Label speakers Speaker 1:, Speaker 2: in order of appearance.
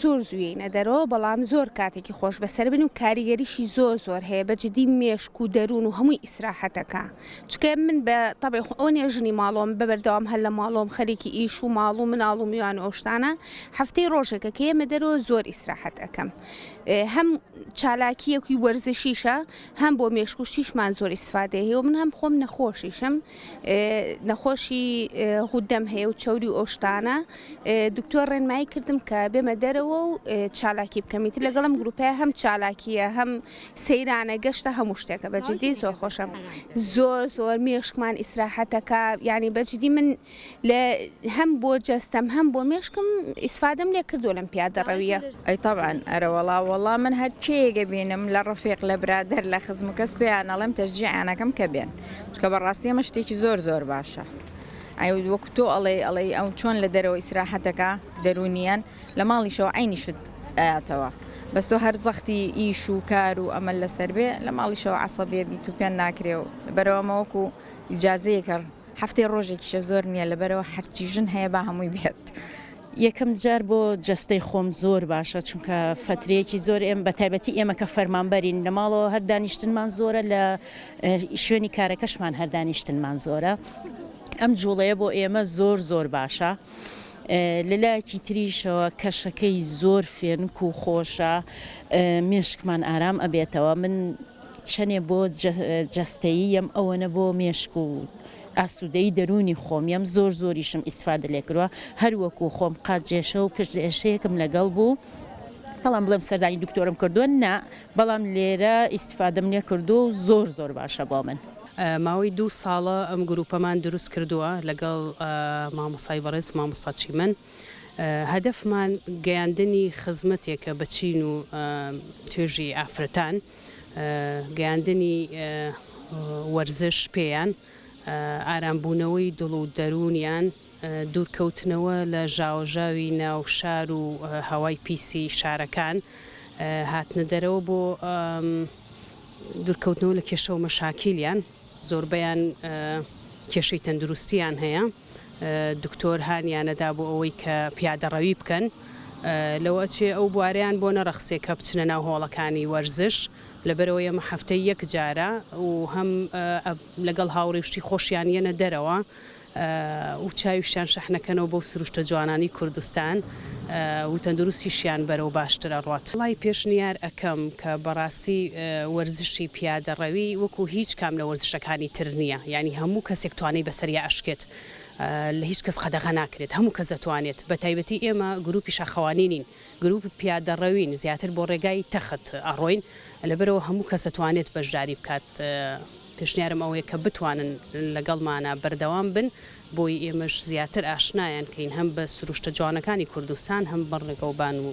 Speaker 1: زۆر زوێنە دەرەوە بەڵام زۆر کاتێکی خۆش بەسەر بن و کاریگەریشی زۆر هەیە بەجددی مێشک و دەروون و هەمووی ئیسراحەتەکە چکە من بە تەبێ ئەوە ژنی ماڵۆم بەبەردەوام هەر لە ماڵۆم خەریکی ئیش و ماڵ و مناڵ و میوان و ئەوشتانە هەفتەی ڕۆژێکە کە ئێمە دەرەوە زۆر ئیسراحەت ئەەکەم هەم چالاکیەکی وەرزشیشە هەم بۆ مێشکوشتیشمان زۆر ئیسفادە هەیە و من هەم خۆم نەخۆشیشم نەخۆشی غودەم هەیە و چەوری و ئۆشتانە دکتۆر ڕێنمایی کردم کە بێمە دەرەوە و چالاکی بکەمیتی لەگەڵم گروپای هەم چالاکیە هەم سەیرانە گەشتە هەموو شتێکە بەجددی زۆر خۆشم زۆر مێشکمان ئیسراحەتەکە یعنی بەجددی من لە هەم بۆ جەستەم هەم بۆ مێشکم ئیسفادەم لێ کردو لەم پیادەڕەویە
Speaker 2: ئەی طبعاً ئەرە وەڵا من هەر کێگە بینم لە ڕفیق لە برادەر لە خزم و کەس پێیان ئەڵێم تەشجیعانەکەم کە بێن چکە بەڕاستی ئەمە شتێکی زۆر باشە وەکو تۆ ئەڵێ ئەو چۆن لە دەرەوە ئیسراحەتەکە دەرونیان لە ماڵیشەوە عینیشت ئاەتەوە بەس تۆ هەر زەختی ئیش و کار و ئەمە لەسەر بێ لە ماڵیشەوە عەسەبێ بیت و پێیان ناکرێ و بەرەوەمەوەکو ئیجازەیەکە هەفتەی ڕۆژێکیشە زۆر نییە لەبەرەوە هەرچی ژن هەیە با هەمووی بێت.
Speaker 3: یەکەم جار بۆ جەستەی خۆم زۆر باشە چونکە فترەیەکی زۆر ئێمە بە تایبەتی ئێمە کە فەرمانبەرین لە ماڵەوە هەر دانیشتنمان زۆرە لە شوێنی کارەکەشمان هەر دانیشتنمان زۆرە ئەم جوڵەیە بۆ ئێمە زۆر باشە لەلایەکی تریشەوە کەشەکەی زۆر فێنک و خۆشە مێشکمان ئارام ئەبێتەوە من چەنێ بۆ جەستەییم ئەوەنە بۆ مێشک و ئاسوودەی دەرونی خۆمیم زۆریشم ئیسفادە لێکردووە هەروەکو خۆم قاجێشە و پشتێشەیەکم لەگەڵ بوو بەڵام بڵێم سەردانی دکتۆرم کردووە نا بەڵام لێرە ئیسفادەم لێ کردو و زۆر باشە بۆ من.
Speaker 4: ماوەی 2 ساڵە ئەم گروپەمان دروست کردووە لەگەڵ مامۆستای بەڕێز مامۆستا چیمەن هەدەفمان گەیاندنی خزمەتێکە بە چین و توێژی ئافرەتان گەیاندنی وەرزش پێیان ئارامبوونەوەی دڵ و دەرونیان دوورکەوتنەوە لە ژاوەژاوی ناوشار و هەوای پیسی شارەکان هاتنە دەرەوە بۆ دوورکەوتنەوە لە کێشە و مەشاکیلیان زۆربەیان کێشەی تەندروستیان هەیە دکتۆر هانیانەدا بۆ ئەوەی کە پیادەڕەوی بکەن لەوە چێ ئەو بوارەیان بۆ نەڕەخسێ کە بچنە ناو هۆڵەکانی وەرزش لەبەرەوە ئێمە هەفتەی 1 جارە و هەم لەگەڵ هاوڕێشتی خۆشیان یەنە دەرەوە و چاویشیان شەحنەکەنەوە بۆ سروشتە جوانانی کوردستان و تەندروستیشیان بەرەو باشترە ڕات. وڵی پێشنیار ئەەکەم کە بەڕاستی وەرزشی پیادەڕەوی وەکو هیچ کام لە وەرزشەکانی تر نییە یعنی هەموو کەسێک توانێت بەسەریا ئەشکێت لە هیچ کەس قەدەغە ناکرێت هەموو کەس دەتوانێت بە تایبەتی ئێمە گروپی شاخەوانینین گروپ پیادەڕەوین زیاتر بۆ ڕێگای تەخت ئەڕۆین لەبەرەوە هەموو کەس دەتوانێت بەشداری بکات پێشنیارم ئەوەیە کە بتوانن لەگەڵمانە بەردەوام بن بۆی ئێمەش زیاتر ئاشنایان کەین هەم بە سروشتە جوانەکانی کوردستان هەم بەڕێگەوبان و